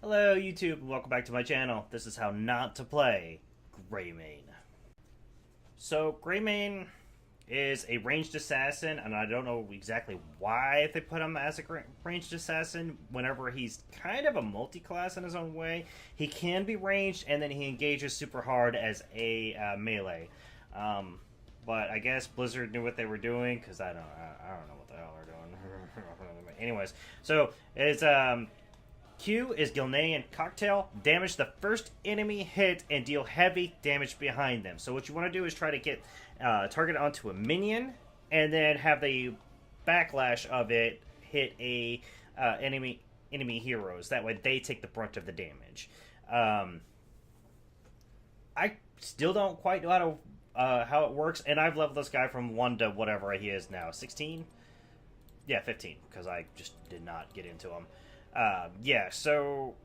Hello YouTube, and welcome back to my channel. This is how not to play Greymane. So Greymane is a ranged assassin, and I don't know exactly why they put him as a ranged assassin whenever he's kind of a multi-class in his own way. He can be ranged, and then he engages super hard as a melee. But I guess Blizzard knew what they were doing, because I don't know what the hell they're doing. Anyways, so it's Q is Gilneas cocktail. Damage the first enemy hit and deal heavy damage behind them. So what you want to do is try to get target onto a minion, and then have the backlash of it hit a enemy heroes. That way they take the brunt of the damage. I still don't quite know how it works, and I've leveled this guy from 1 to whatever he is now, 16. Yeah, 15, because I just did not get into him. Yeah, so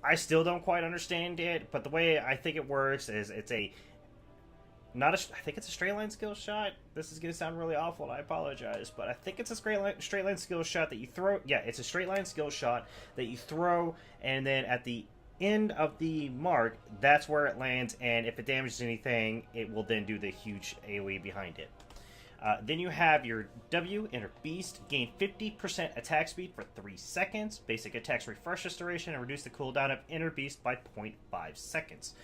I still don't quite understand it, but the way I think it works is it's I think it's a straight line skill shot. This is going to sound really awful, and I apologize, but I think it's a straight line skill shot that you throw. Yeah, it's a straight line skill shot that you throw, and then at the end of the mark, that's where it lands, and if it damages anything, it will then do the huge AoE behind it. Then you have your W, Inner Beast, gain 50% attack speed for 3 seconds, basic attacks refresh duration, and reduce the cooldown of Inner Beast by 0.5 seconds.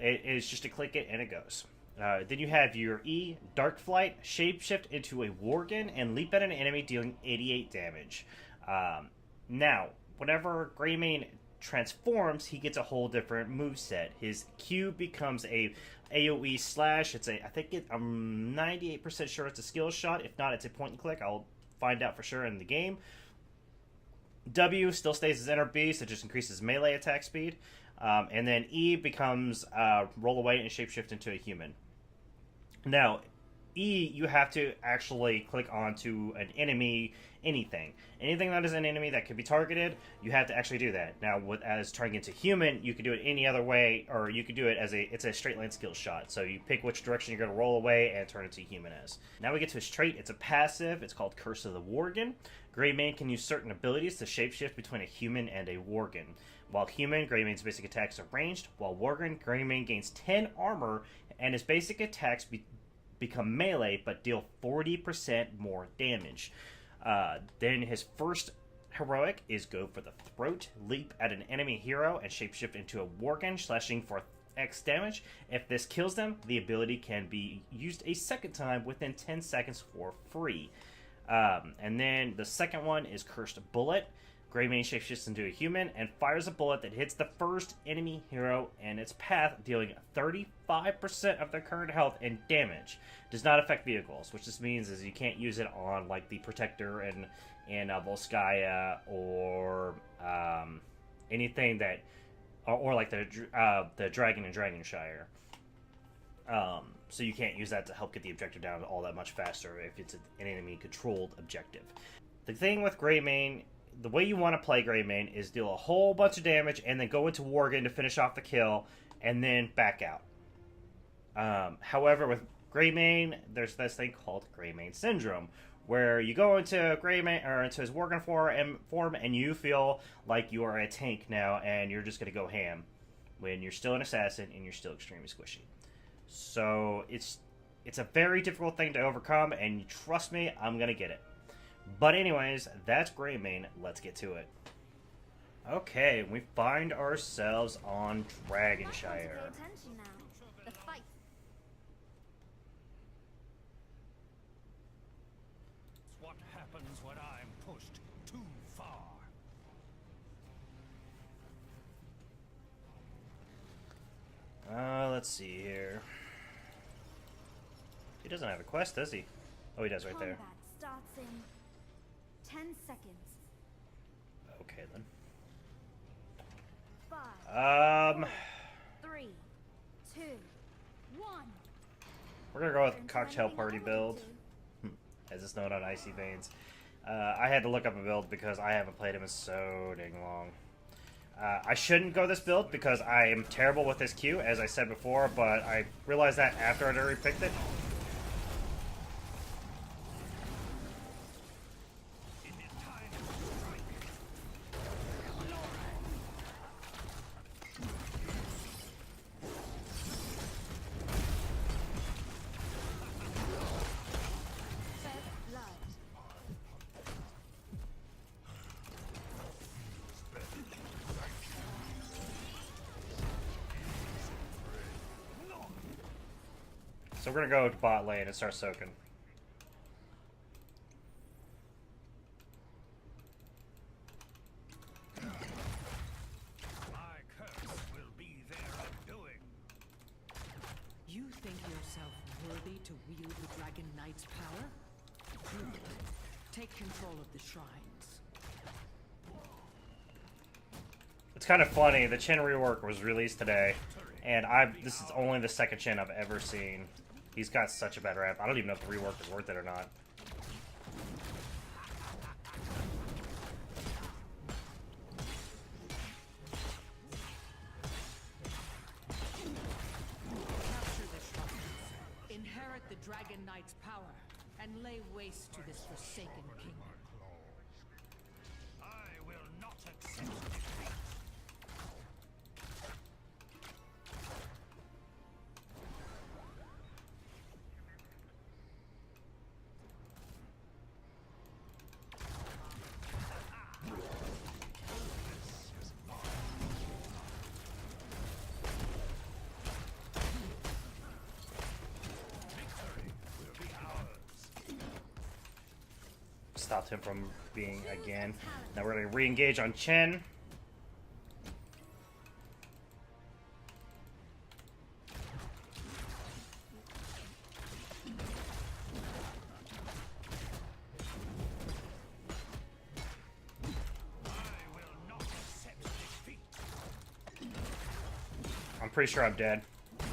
It is just to click it and it goes. Then you have your E, Dark Flight, shapeshift into a Worgen, and leap at an enemy dealing 88 damage. Now, whenever Greymane transforms, he gets a whole different moveset. His Q becomes a AoE slash. I'm 98% sure it's a skill shot. If not, it's a point and click. I'll find out for sure in the game. W still stays as Inner Beast. It just increases melee attack speed. And then E becomes roll away and shapeshift into a human. Now, E, you have to actually click onto an enemy, anything that is an enemy that could be targeted, you have to actually do that. Now, as turning into human, you can do it any other way, or you could do it as it's a straight line skill shot. So you pick which direction you're going to roll away and turn into human as. Now we get to his trait. It's a passive. It's called Curse of the Worgen. Greymane can use certain abilities to shapeshift between a human and a Worgen. While human, Greymane's basic attacks are ranged. While Worgen, Greymane gains 10 armor, and his basic attacks become melee, but deal 40% more damage. Then his first heroic is go for the throat, leap at an enemy hero, and shapeshift into a Worgen, slashing for X damage. If this kills them, the ability can be used a second time within 10 seconds for free. And then the second one is Cursed Bullet. Greymane shapeshifts into a human and fires a bullet that hits the first enemy hero in its path, dealing 35% of their current health and damage. Does not affect vehicles, which just means is you can't use it on like the Protector and Volskaya, or anything that, or like the Dragon and Dragonshire. So you can't use that to help get the objective down all that much faster if it's an enemy controlled objective. The thing with Greymane, the way you want to play Greymane is deal a whole bunch of damage and then go into Worgen to finish off the kill and then back out. However, with Greymane, there's this thing called Greymane Syndrome, where you go into Greymane, or into his Worgen form, and you feel like you are a tank now, and you're just going to go ham when you're still an assassin and you're still extremely squishy. So it's a very difficult thing to overcome, and trust me, I'm going to get it. But anyways, that's Greymane. Let's get to it. Okay, we find ourselves on Dragonshire. What happens when I'm pushed too far? Let's see here. He doesn't have a quest, does he? Oh, he does right there. Starts in 10 seconds. Okay then. 5, 3, 2, 1. We're gonna go with cocktail party build, as it's known on Icy Veins. I had to look up a build because I haven't played him in so dang long. I shouldn't go this build because I am terrible with this Q, as I said before, but I realized that after I'd already picked it. So we're gonna go to bot lane and start soaking. My curse will be their undoing. You think yourself worthy to wield the Dragon Knight's power? Good. Take control of the shrines. It's kind of funny. The Chen rework was released today, and this is only the second Chen I've ever seen. He's got such a bad rep. I don't even know if the rework is worth it or not. Capture the shrines. Inherit the Dragon Knight's power, and lay waste to this forsaken kingdom. I will not accept defeat. Victory will be ours. Stopped him from being again. Now we're gonna re-engage on Chen. I will not accept defeat. I'm pretty sure I'm dead. That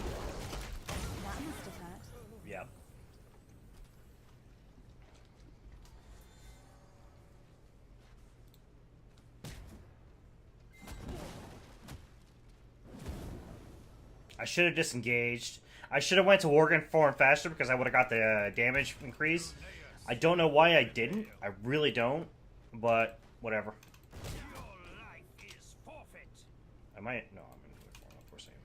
must have hurt. Yep. I should have disengaged. I should have went to Worgen form faster because I would have got the damage increase. I don't know why I didn't. I really don't. But whatever. Your life is forfeit. I might. No, I'm gonna do it for him. Of course I am.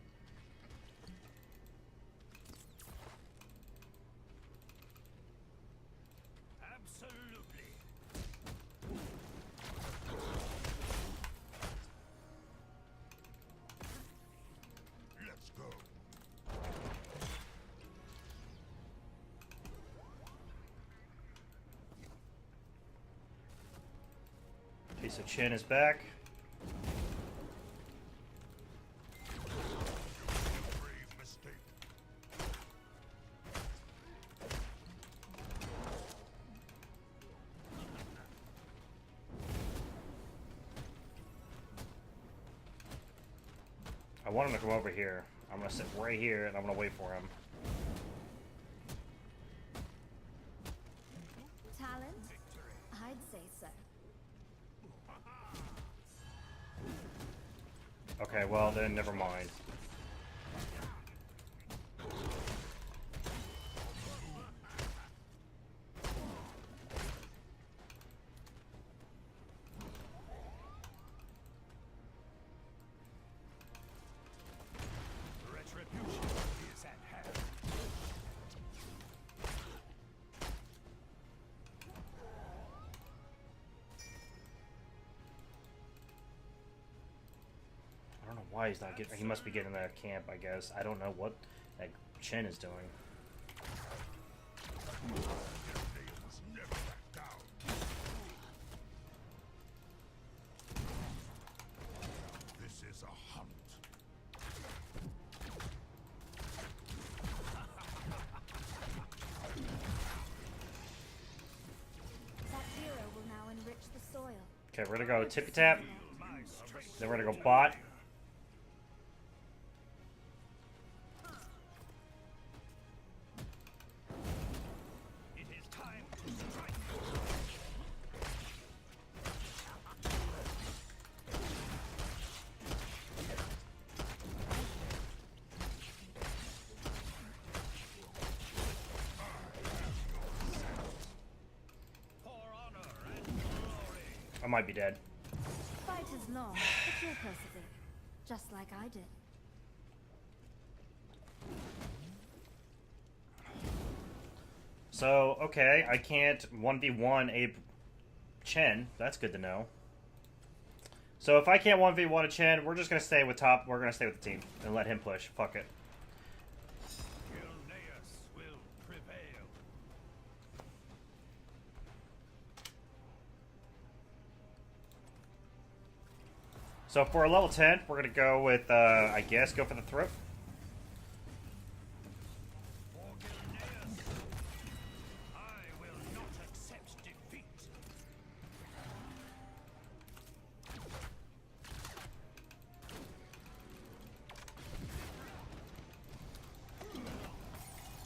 Absolutely. Let's go. Okay, so Chen is back. Brave mistake. I want him to come over here. I'm gonna sit right here and I'm gonna wait for him. Talent? I'd say so. Okay, well then never mind. Retribution is at hand. I don't know why he's not getting. He must be getting that camp, I guess. I don't know what that Chen is doing. Gilneas never back down. This is a hunt. That hero will now enrich the soil. Okay, we're gonna go tippy tap. My strength. Then we're gonna go bot. It is time to strike. For honor and glory. I might be dead. Fight is long, but you'll persevere. Just like I did. So, okay, I can't 1v1 a Chen. That's good to know. So if I can't 1v1 a Chen, we're just gonna stay with top. We're gonna stay with the team and let him push. Fuck it. Gilneas will So for a level 10, we're gonna go with, I guess, go for the throat. For Gilneas, I will not accept defeat.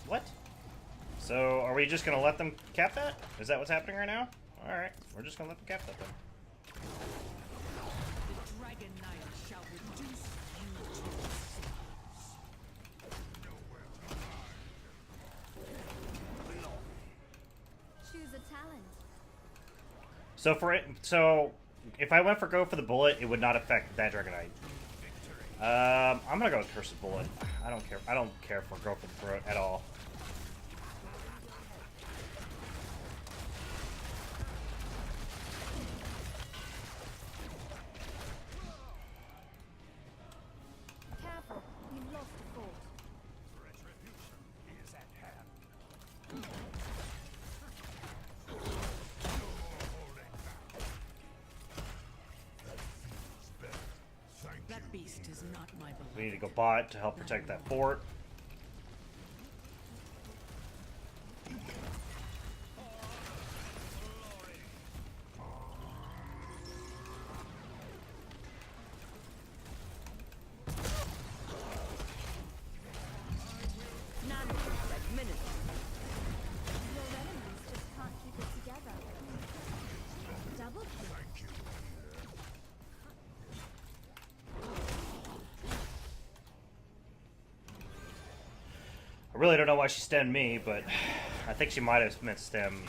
What? So are we just gonna let them cap that? Is that what's happening right now? Alright, we're just gonna let them cap that then. The Dragon Knight shall reduce you to ashes. Choose a talent. So for it, so if I went for go for the bullet, it would not affect that Dragonite. I'm gonna go with Cursed Bullet. I don't care. I don't care for go for the throat at all. Careful, we've lost a fort. Retribution is at hand. That beast is not my beloved. We need to go bot to help protect that fort. Your enemies just can't keep it together. Double kill. I really don't know why she stemmed me, but I think she might have meant to stem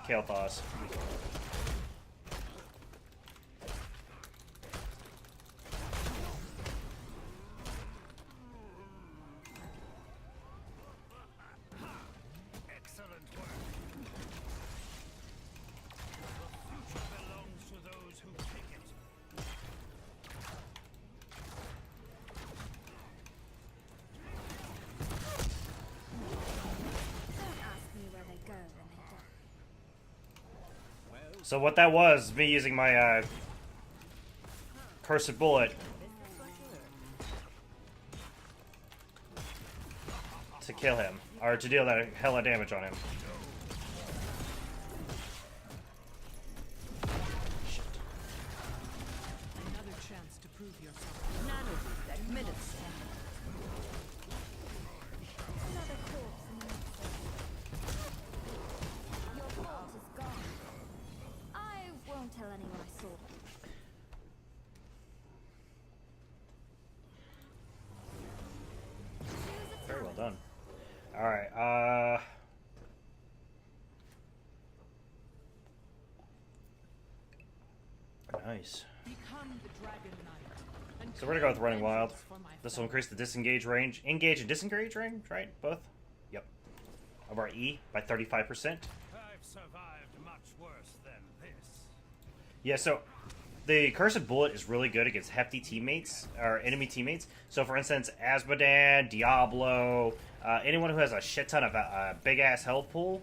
Kael'thas. Excellent work. The future belongs to those who take it. Don't ask me where they go when they die. So what that was, me using my Cursed Bullet to kill him, or to deal that hella damage on him. Another chance to prove yourself. Another corpse in the mix. Your fort is gone. I won't tell anyone I saw them. Choose a Very well talent. done. Alright, nice. Become the Dragon Knight. and So we're gonna go with Running Wild. vengeance for my This will family. increase the disengage range, engage and disengage range, right? Both? Yep. Of our E by 35%. I've survived much worse than this. Yeah, so the Cursed Bullet is really good against hefty teammates, or enemy teammates. So for instance, Asmodan, Diablo, anyone who has a shit ton of big-ass health pool,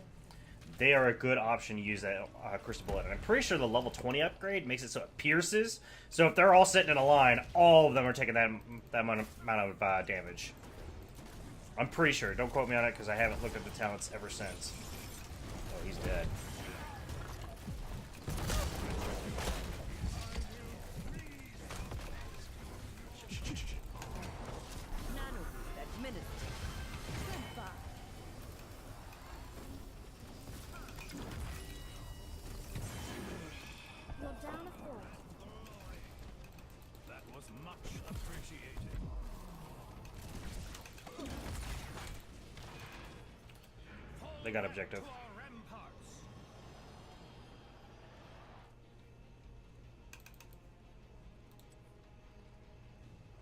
they are a good option to use that Cursed Bullet. And I'm pretty sure the level 20 upgrade makes it so it pierces. So if they're all sitting in a line, all of them are taking that amount of damage. I'm pretty sure. Don't quote me on it because I haven't looked at the talents ever since. Oh, he's dead. Goodbye. You're down a fort. That was much appreciated. They got objective. To our ramparts.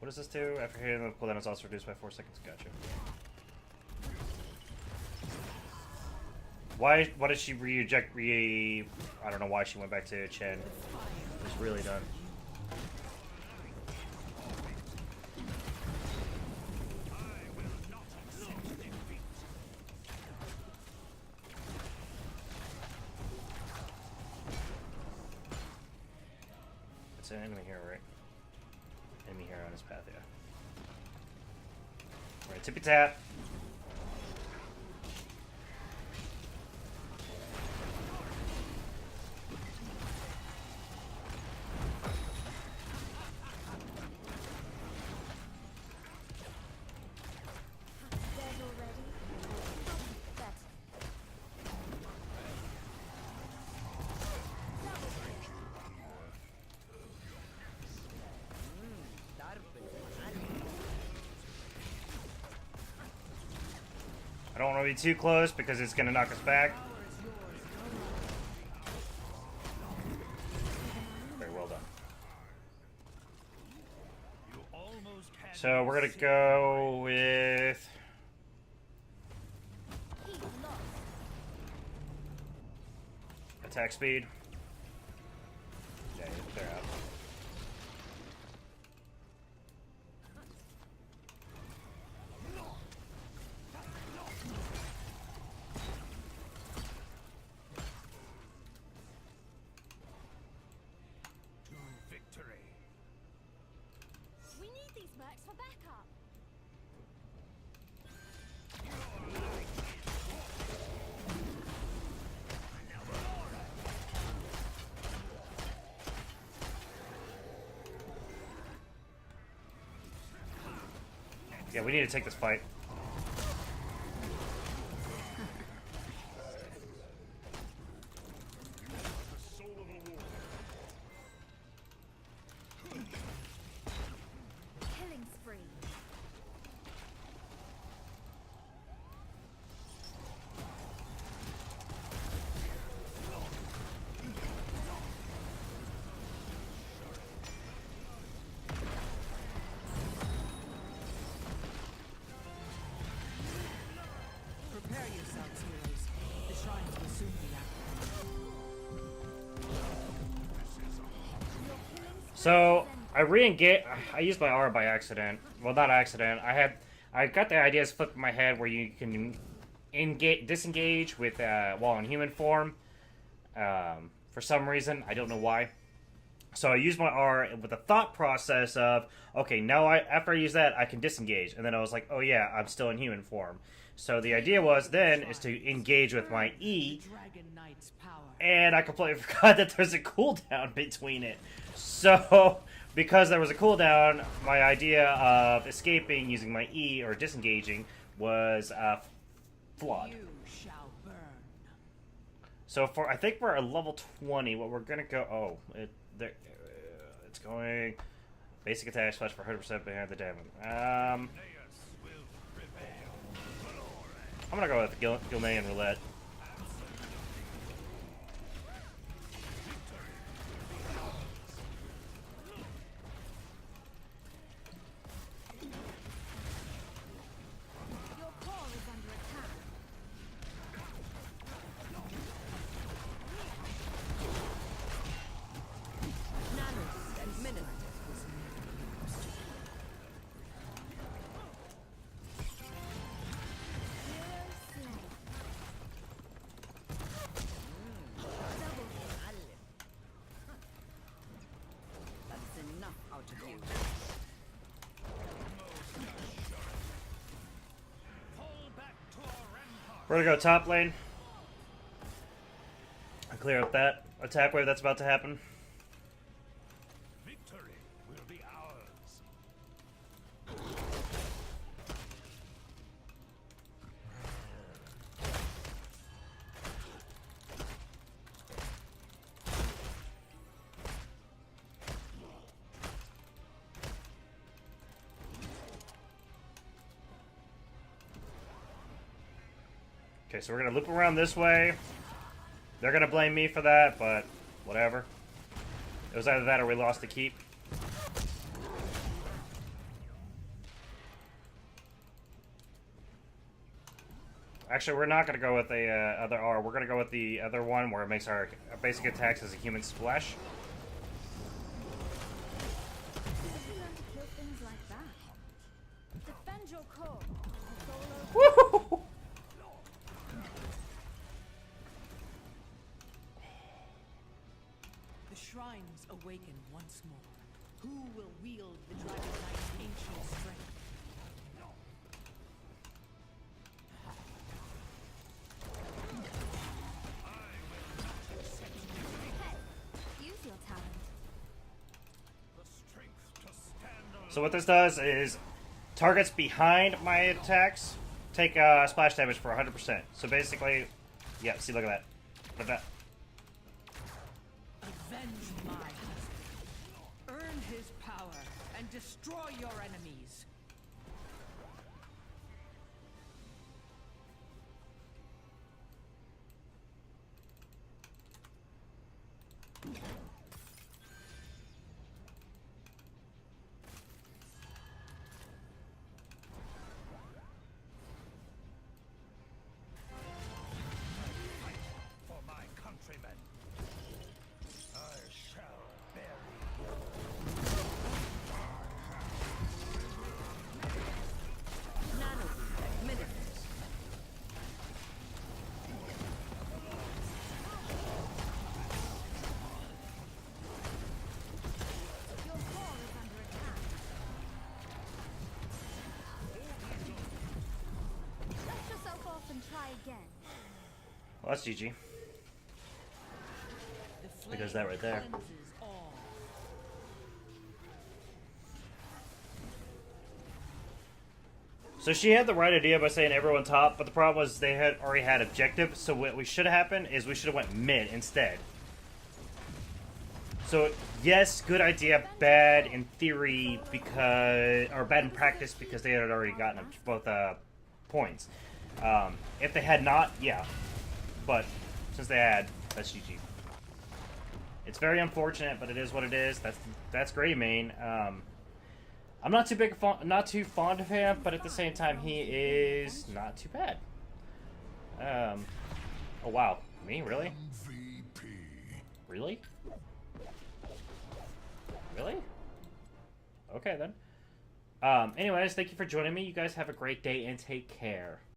What does this do? After hitting the cooldown is also reduced by 4 seconds. Gotcha. Why did she reject I don't know why she went back to Chen. It's really done. It's an enemy here, right? enemy here on his path, yeah. Alright, tippy tap. Dead already? Better. I don't want to be too close because it's going to knock us back. Very well done. You almost had So we're going to go with... He's lost. attack speed. Yeah, they're out. to victory. We need these mercs for backup. Yeah, we need to take this fight. Killing spree. Prepare yourselves, heroes. The shrines will soon be active. So I re-engage. I used my R by accident. Well, not accident. I got the ideas flipped in my head where you can disengage with while in human form. For some reason, I don't know why. So I used my R with the thought process of, okay, now after I use that, I can disengage. And then I was like, oh yeah, I'm still in human form. So the idea was then is to engage with my E, Dragon Knight's power. and I completely forgot that there's a cooldown between it. So because there was a cooldown, my idea of escaping using my E or disengaging was flawed. You shall burn. So I think we're at level 20. What we're gonna go? It's going basic attack slash for 100% behind the damage. Gilneas will prevail. I'm gonna go with Gilnean roulette. Your core is under attack. Nanos and minutes. Hero slain. Double kill. That's enough out of you. Fall back to our rampart. We're gonna go top lane. Clear up that attack wave that's about to happen. Victory will be ours. Okay, so we're gonna loop around this way. They're gonna blame me for that, but whatever. It was either that or we lost the keep. Actually, we're not gonna go with the other R. We're gonna go with the other one where it makes our basic attacks as a human splash. Did you learn to kill things like that? Defend your core. Solo. Woo! The shrines awaken once more. Who will wield the dragon So what this does is targets behind my attacks take splash damage for 100%. So basically, yeah, see, look at that. Look at that. Avenge my husband. Earn his power and destroy your enemies. For my countrymen, I shall bury you. Your core is under attack. Dust yourself off and try again. Well, that's GG. The Because that right there. cleanses all. So she had the right idea by saying everyone top, but the problem was they had already had objectives. So what we should have happened is we should have went mid instead. So yes, good idea, bad in theory because, or bad in practice because they had already gotten both points. If they had not, yeah, but since they had, that's GG. It's very unfortunate, but it is what it is. That's Greymane. I'm not too fond of him, but at the same time, he is not too bad. Oh wow, me really? Really? Really? Okay then. Anyways, thank you for joining me. You guys have a great day and take care.